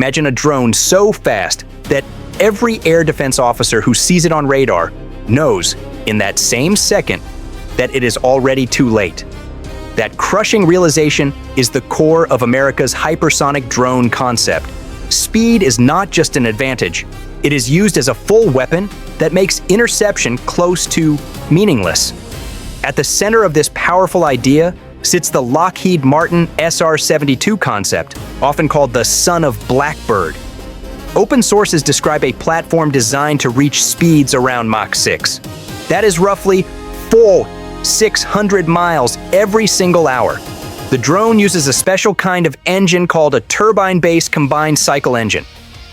Imagine a drone so fast that every air defense officer who sees it on radar knows in that same second that it is already too late. That crushing realization is the core of America's hypersonic drone concept. Speed is not just an advantage, it is used as a full weapon that makes interception close to meaningless. At the center of this powerful idea sits the Lockheed Martin SR-72 concept, often called the Son of Blackbird. Open sources describe a platform designed to reach speeds around Mach 6. That is roughly 600 miles every single hour. The drone uses a special kind of engine called a turbine-based combined cycle engine.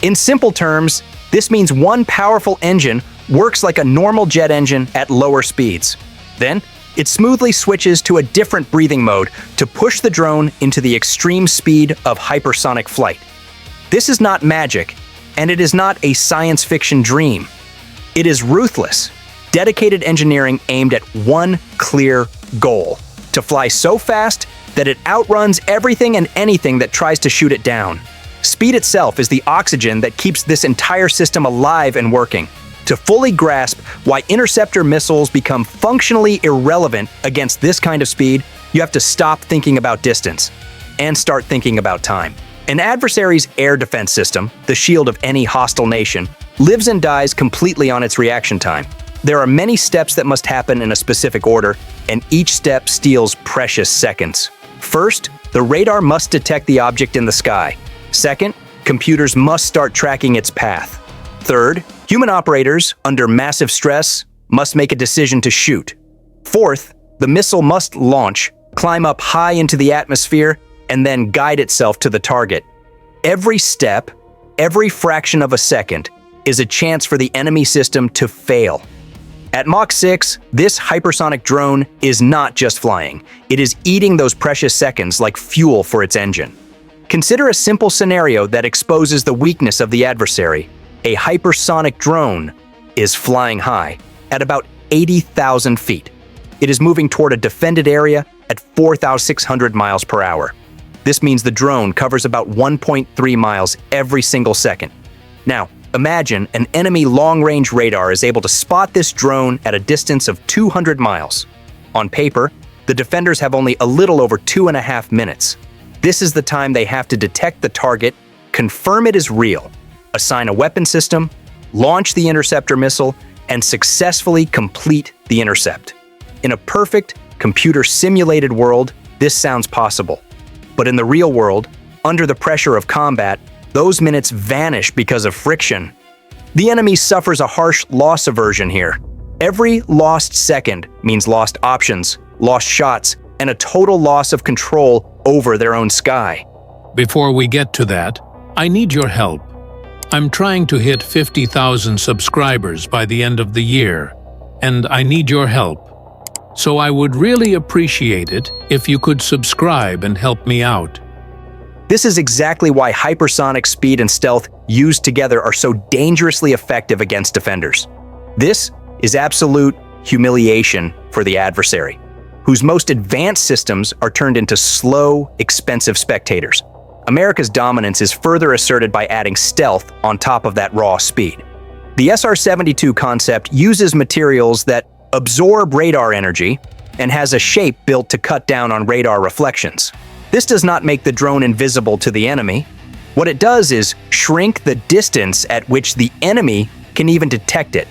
In simple terms, this means one powerful engine works like a normal jet engine at lower speeds. Then, it smoothly switches to a different breathing mode to push the drone into the extreme speed of hypersonic flight. This is not magic, and it is not a science fiction dream. It is ruthless, dedicated engineering aimed at one clear goal: to fly so fast that it outruns everything and anything that tries to shoot it down. Speed itself is the oxygen that keeps this entire system alive and working. To fully grasp why interceptor missiles become functionally irrelevant against this kind of speed, you have to stop thinking about distance and start thinking about time. An adversary's air defense system, the shield of any hostile nation, lives and dies completely on its reaction time. There are many steps that must happen in a specific order, and each step steals precious seconds. First, the radar must detect the object in the sky. Second, computers must start tracking its path. Third, human operators, under massive stress, must make a decision to shoot. Fourth, the missile must launch, climb up high into the atmosphere, and then guide itself to the target. Every step, every fraction of a second, is a chance for the enemy system to fail. At Mach 6, this hypersonic drone is not just flying. It is eating those precious seconds like fuel for its engine. Consider a simple scenario that exposes the weakness of the adversary. A hypersonic drone is flying high at about 80,000 feet. It is moving toward a defended area at 4,600 miles per hour. This means the drone covers about 1.3 miles every single second. Now, imagine an enemy long-range radar is able to spot this drone at a distance of 200 miles. On paper, the defenders have only a little over 2.5 minutes. This is the time they have to detect the target, confirm it is real, assign a weapon system, launch the interceptor missile, and successfully complete the intercept. In a perfect, computer-simulated world, this sounds possible. But in the real world, under the pressure of combat, those minutes vanish because of friction. The enemy suffers a harsh loss aversion here. Every lost second means lost options, lost shots, and a total loss of control over their own sky. Before we get to that, I need your help. I'm trying to hit 50,000 subscribers by the end of the year, and I need your help. So I would really appreciate it if you could subscribe and help me out. This is exactly why hypersonic speed and stealth used together are so dangerously effective against defenders. This is absolute humiliation for the adversary, whose most advanced systems are turned into slow, expensive spectators. America's dominance is further asserted by adding stealth on top of that raw speed. The SR-72 concept uses materials that absorb radar energy and has a shape built to cut down on radar reflections. This does not make the drone invisible to the enemy. What it does is shrink the distance at which the enemy can even detect it.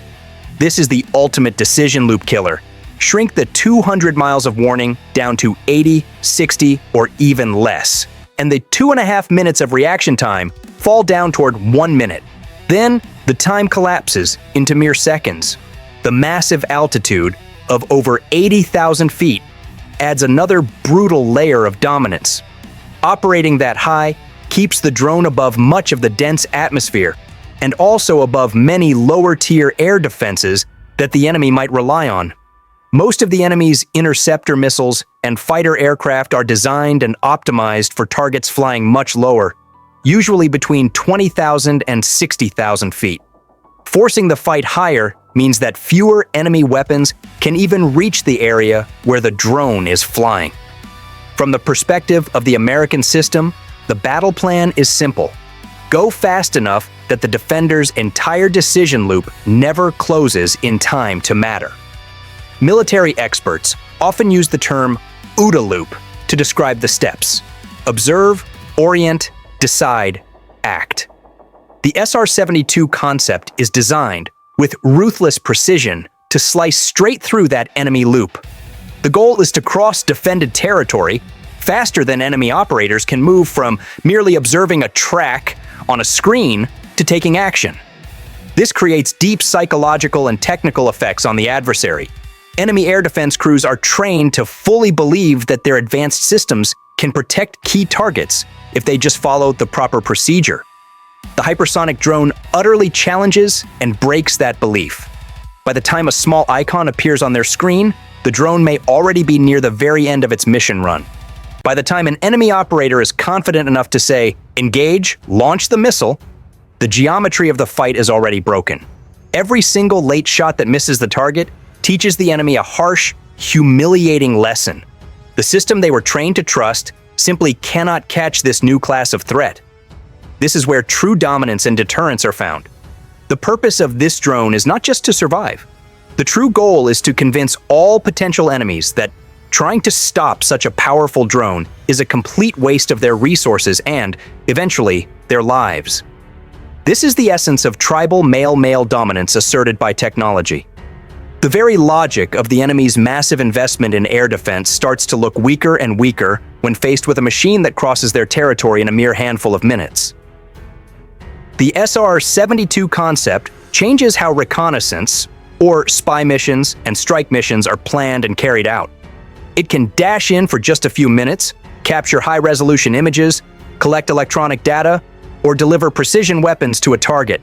This is the ultimate decision loop killer. Shrink the 200 miles of warning down to 80, 60, or even less. And the 2.5 minutes of reaction time fall down toward 1 minute. Then, the time collapses into mere seconds. The massive altitude of over 80,000 feet adds another brutal layer of dominance. Operating that high keeps the drone above much of the dense atmosphere and also above many lower-tier air defenses that the enemy might rely on. Most of the enemy's interceptor missiles and fighter aircraft are designed and optimized for targets flying much lower, usually between 20,000 and 60,000 feet. Forcing the fight higher means that fewer enemy weapons can even reach the area where the drone is flying. From the perspective of the American system, the battle plan is simple. go fast enough that the defender's entire decision loop never closes in time to matter. Military experts often use the term OODA loop to describe the steps: observe, orient, decide, act. The SR-72 concept is designed with ruthless precision to slice straight through that enemy loop. The goal is to cross defended territory faster than enemy operators can move from merely observing a track on a screen to taking action. This creates deep psychological and technical effects on the adversary. Enemy air defense crews are trained to fully believe that their advanced systems can protect key targets if they just follow the proper procedure. The hypersonic drone utterly challenges and breaks that belief. By the time a small icon appears on their screen, the drone may already be near the very end of its mission run. By the time an enemy operator is confident enough to say, "Engage, launch the missile," the geometry of the fight is already broken. Every single late shot that misses the target teaches the enemy a harsh, humiliating lesson. The system they were trained to trust simply cannot catch this new class of threat. This is where true dominance and deterrence are found. The purpose of this drone is not just to survive. The true goal is to convince all potential enemies that trying to stop such a powerful drone is a complete waste of their resources and, eventually, their lives. This is the essence of tribal male-male dominance asserted by technology. The very logic of the enemy's massive investment in air defense starts to look weaker and weaker when faced with a machine that crosses their territory in a mere handful of minutes. The SR-72 concept changes how reconnaissance, or spy missions and strike missions, are planned and carried out. It can dash in for just a few minutes, capture high-resolution images, collect electronic data, or deliver precision weapons to a target.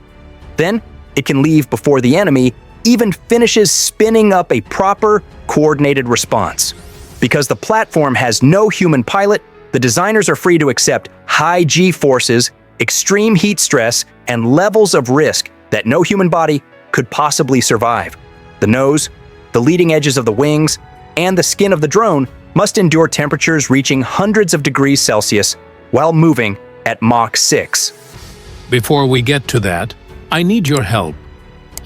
Then, it can leave before the enemy even finishes spinning up a proper, coordinated response. Because the platform has no human pilot, the designers are free to accept high G-forces, extreme heat stress, and levels of risk that no human body could possibly survive. The nose, the leading edges of the wings, and the skin of the drone must endure temperatures reaching hundreds of degrees Celsius while moving at Mach 6. Before we get to that, I need your help.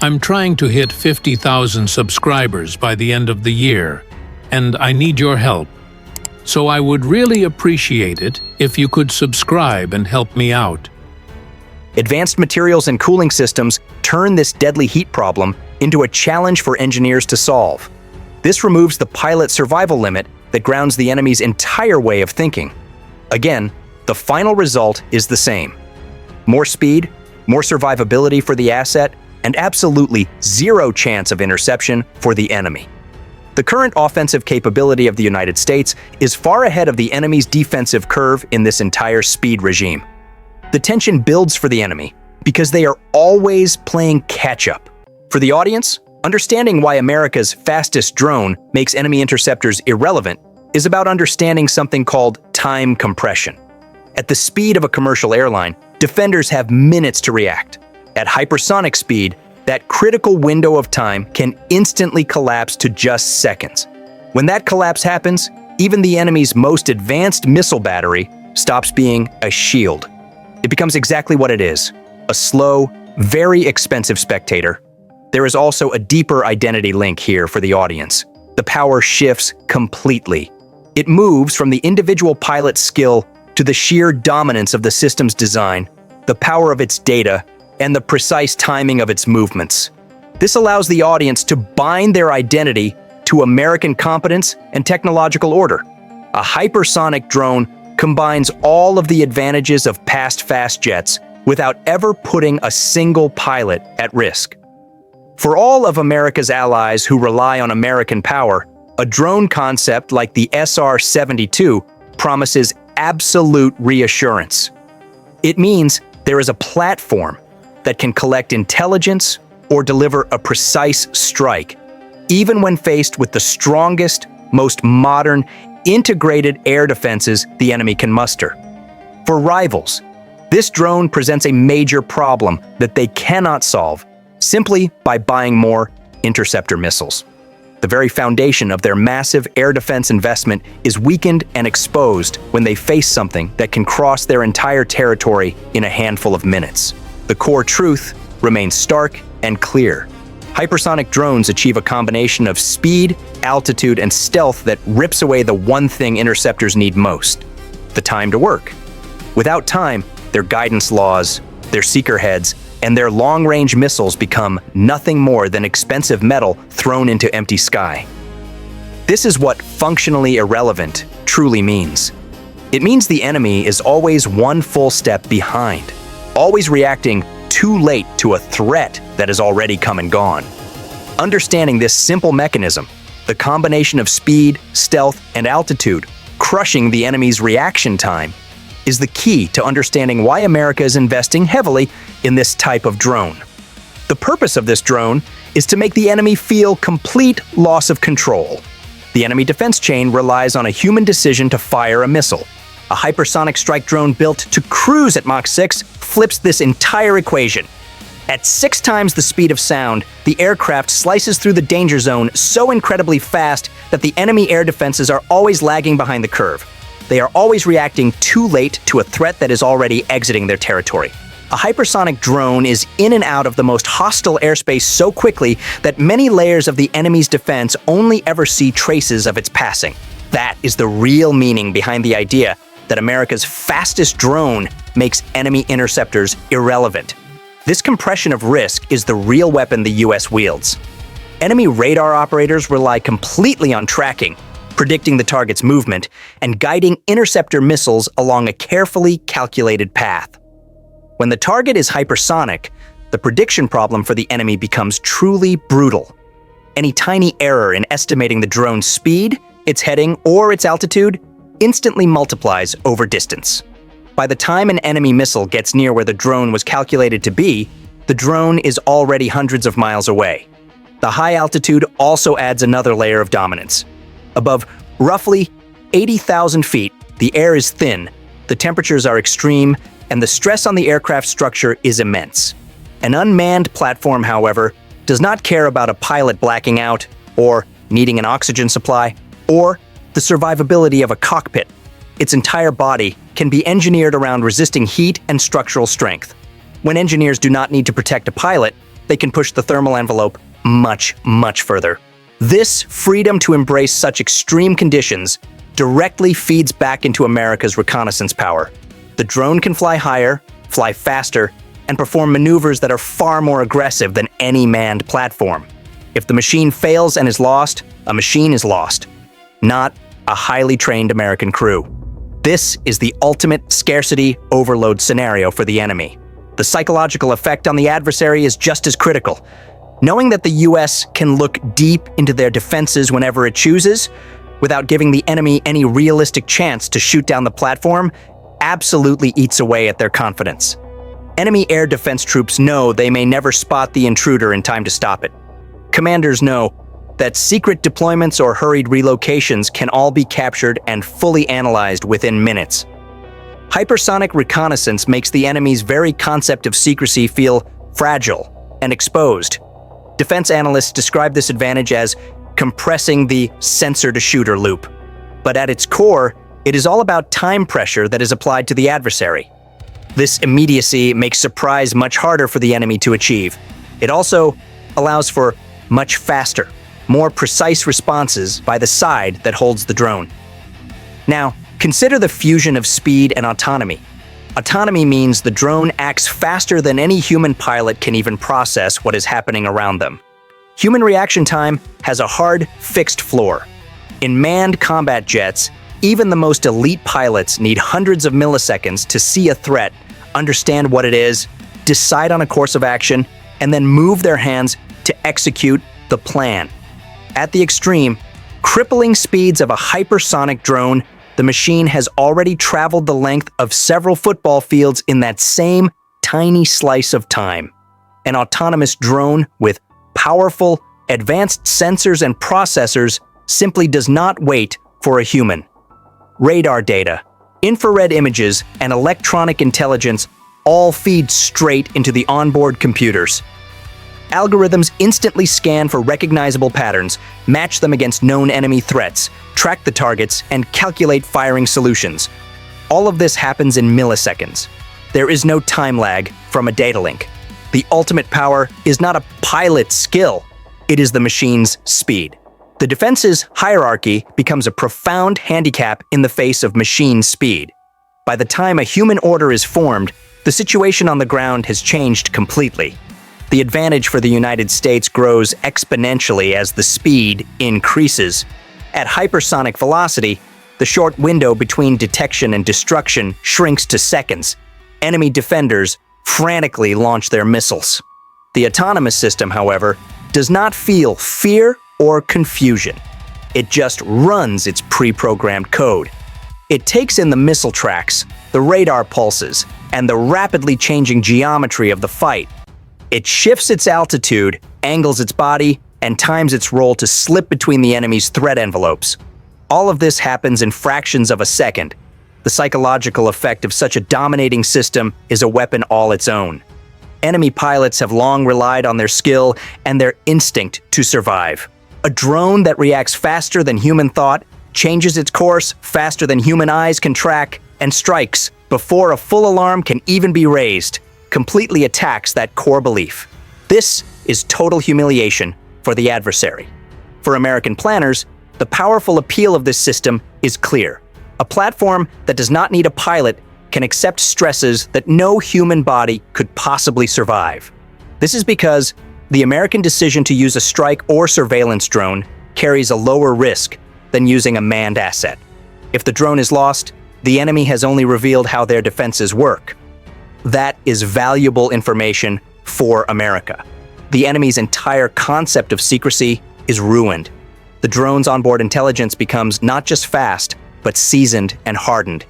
I'm trying to hit 50,000 subscribers by the end of the year, and I need your help. So I would really appreciate it if you could subscribe and help me out. Advanced materials and cooling systems turn this deadly heat problem into a challenge for engineers to solve. This removes the pilot survival limit that grounds the enemy's entire way of thinking. Again, the final result is the same: more speed, more survivability for the asset, and absolutely zero chance of interception for the enemy. The current offensive capability of the United States is far ahead of the enemy's defensive curve in this entire speed regime. The tension builds for the enemy because they are always playing catch-up. For the audience, understanding why America's fastest drone makes enemy interceptors irrelevant is about understanding something called time compression. At the speed of a commercial airline, defenders have minutes to react. At hypersonic speed, that critical window of time can instantly collapse to just seconds. When that collapse happens, even the enemy's most advanced missile battery stops being a shield. It becomes exactly what it is: a slow, very expensive spectator. There is also a deeper identity link here for the audience. The power shifts completely. It moves from the individual pilot's skill to the sheer dominance of the system's design, the power of its data, and the precise timing of its movements. This allows the audience to bind their identity to American competence and technological order. A hypersonic drone combines all of the advantages of past fast jets without ever putting a single pilot at risk. For all of America's allies who rely on American power, a drone concept like the SR-72 promises absolute reassurance. It means there is a platform that can collect intelligence or deliver a precise strike, even when faced with the strongest, most modern, integrated air defenses the enemy can muster. For rivals, this drone presents a major problem that they cannot solve simply by buying more interceptor missiles. The very foundation of their massive air defense investment is weakened and exposed when they face something that can cross their entire territory in a handful of minutes. The core truth remains stark and clear. Hypersonic drones achieve a combination of speed, altitude, and stealth that rips away the one thing interceptors need most: the time to work. Without time, their guidance laws, their seeker heads, and their long-range missiles become nothing more than expensive metal thrown into empty sky. This is what functionally irrelevant truly means. It means the enemy is always one full step behind, always reacting too late to a threat that has already come and gone. Understanding this simple mechanism, the combination of speed, stealth, and altitude, crushing the enemy's reaction time, is the key to understanding why America is investing heavily in this type of drone. The purpose of this drone is to make the enemy feel complete loss of control. The enemy defense chain relies on a human decision to fire a missile. A hypersonic strike drone built to cruise at Mach 6 flips this entire equation. At 6 times the speed of sound, the aircraft slices through the danger zone so incredibly fast that the enemy air defenses are always lagging behind the curve. They are always reacting too late to a threat that is already exiting their territory. A hypersonic drone is in and out of the most hostile airspace so quickly that many layers of the enemy's defense only ever see traces of its passing. That is the real meaning behind the idea that America's fastest drone makes enemy interceptors irrelevant. This compression of risk is the real weapon the US wields. Enemy radar operators rely completely on tracking, predicting the target's movement, and guiding interceptor missiles along a carefully calculated path. When the target is hypersonic, the prediction problem for the enemy becomes truly brutal. Any tiny error in estimating the drone's speed, its heading, or its altitude instantly multiplies over distance. By the time an enemy missile gets near where the drone was calculated to be, the drone is already hundreds of miles away. The high altitude also adds another layer of dominance. Above roughly 80,000 feet, the air is thin, the temperatures are extreme, and the stress on the aircraft structure is immense. An unmanned platform, however, does not care about a pilot blacking out, or needing an oxygen supply, or the survivability of a cockpit. Its entire body can be engineered around resisting heat and structural strength. When engineers do not need to protect a pilot, they can push the thermal envelope much, much further. This freedom to embrace such extreme conditions directly feeds back into America's reconnaissance power. The drone can fly higher, fly faster, and perform maneuvers that are far more aggressive than any manned platform. If the machine fails and is lost, a machine is lost, not a highly trained American crew. This is the ultimate scarcity overload scenario for the enemy. The psychological effect on the adversary is just as critical. Knowing that the US can look deep into their defenses whenever it chooses, without giving the enemy any realistic chance to shoot down the platform, absolutely eats away at their confidence. Enemy air defense troops know they may never spot the intruder in time to stop it. Commanders know that secret deployments or hurried relocations can all be captured and fully analyzed within minutes. Hypersonic reconnaissance makes the enemy's very concept of secrecy feel fragile and exposed. Defense analysts describe this advantage as compressing the sensor-to-shooter loop. But at its core, it is all about time pressure that is applied to the adversary. This immediacy makes surprise much harder for the enemy to achieve. It also allows for much faster, more precise responses by the side that holds the drone. Now, consider the fusion of speed and autonomy. Autonomy means the drone acts faster than any human pilot can even process what is happening around them. Human reaction time has a hard, fixed floor. In manned combat jets, even the most elite pilots need hundreds of milliseconds to see a threat, understand what it is, decide on a course of action, and then move their hands to execute the plan. At the extreme, crippling speeds of a hypersonic drone, the machine has already traveled the length of several football fields in that same tiny slice of time. An autonomous drone with powerful, advanced sensors and processors simply does not wait for a human. Radar data, infrared images, and electronic intelligence all feed straight into the onboard computers. Algorithms instantly scan for recognizable patterns, match them against known enemy threats, track the targets, and calculate firing solutions. All of this happens in milliseconds. There is no time lag from a data link. The ultimate power is not a pilot's skill, it is the machine's speed. The defense's hierarchy becomes a profound handicap in the face of machine speed. By the time a human order is formed, the situation on the ground has changed completely. The advantage for the United States grows exponentially as the speed increases. At hypersonic velocity, the short window between detection and destruction shrinks to seconds. Enemy defenders frantically launch their missiles. The autonomous system, however, does not feel fear or confusion. It just runs its pre-programmed code. It takes in the missile tracks, the radar pulses, and the rapidly changing geometry of the fight. It shifts its altitude, angles its body, and times its roll to slip between the enemy's threat envelopes. All of this happens in fractions of a second. The psychological effect of such a dominating system is a weapon all its own. Enemy pilots have long relied on their skill and their instinct to survive. A drone that reacts faster than human thought, changes its course faster than human eyes can track, and strikes before a full alarm can even be raised, completely attacks that core belief. This is total humiliation for the adversary. For American planners, the powerful appeal of this system is clear. A platform that does not need a pilot can accept stresses that no human body could possibly survive. This is because the American decision to use a strike or surveillance drone carries a lower risk than using a manned asset. If the drone is lost, the enemy has only revealed how their defenses work. That is valuable information for America. The enemy's entire concept of secrecy is ruined. The drone's onboard intelligence becomes not just fast, but seasoned and hardened.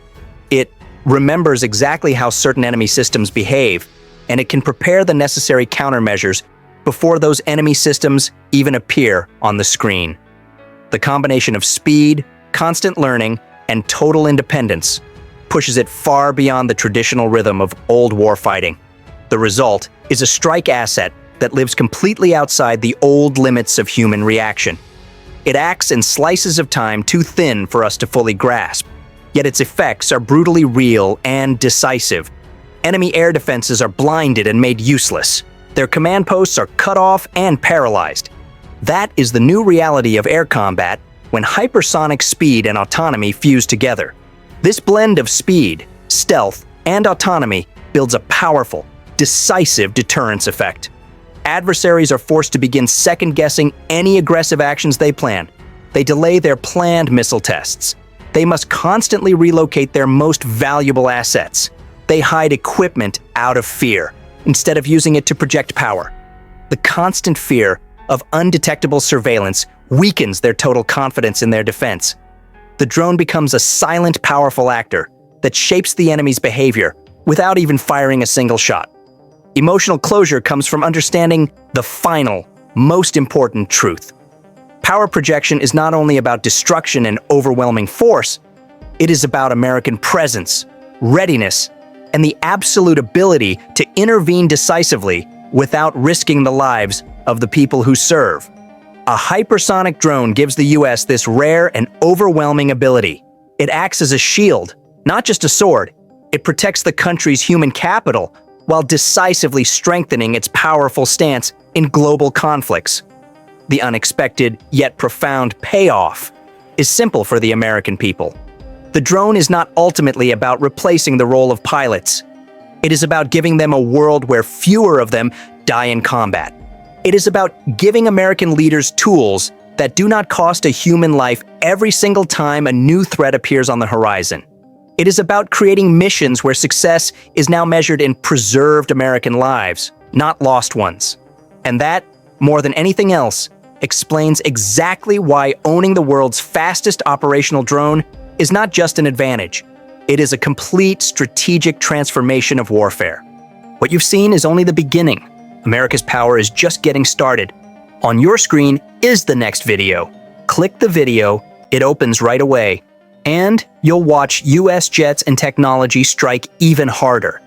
It remembers exactly how certain enemy systems behave, and it can prepare the necessary countermeasures before those enemy systems even appear on the screen. The combination of speed, constant learning, and total independence pushes it far beyond the traditional rhythm of old warfighting. The result is a strike asset that lives completely outside the old limits of human reaction. It acts in slices of time too thin for us to fully grasp, yet its effects are brutally real and decisive. Enemy air defenses are blinded and made useless. Their command posts are cut off and paralyzed. That is the new reality of air combat when hypersonic speed and autonomy fuse together. This blend of speed, stealth, and autonomy builds a powerful, decisive deterrence effect. Adversaries are forced to begin second-guessing any aggressive actions they plan. They delay their planned missile tests. They must constantly relocate their most valuable assets. They hide equipment out of fear, instead of using it to project power. The constant fear of undetectable surveillance weakens their total confidence in their defense. The drone becomes a silent, powerful actor that shapes the enemy's behavior without even firing a single shot. Emotional closure comes from understanding the final, most important truth. Power projection is not only about destruction and overwhelming force, it is about American presence, readiness, and the absolute ability to intervene decisively without risking the lives of the people who serve. A hypersonic drone gives the US this rare and overwhelming ability. It acts as a shield, not just a sword. It protects the country's human capital while decisively strengthening its powerful stance in global conflicts. The unexpected yet profound payoff is simple for the American people. The drone is not ultimately about replacing the role of pilots. It is about giving them a world where fewer of them die in combat. It is about giving American leaders tools that do not cost a human life every single time a new threat appears on the horizon. It is about creating missions where success is now measured in preserved American lives, not lost ones. And that, more than anything else, explains exactly why owning the world's fastest operational drone is not just an advantage. It is a complete strategic transformation of warfare. What you've seen is only the beginning. America's power is just getting started. On your screen is the next video. Click the video, it opens right away, and you'll watch US jets and technology strike even harder.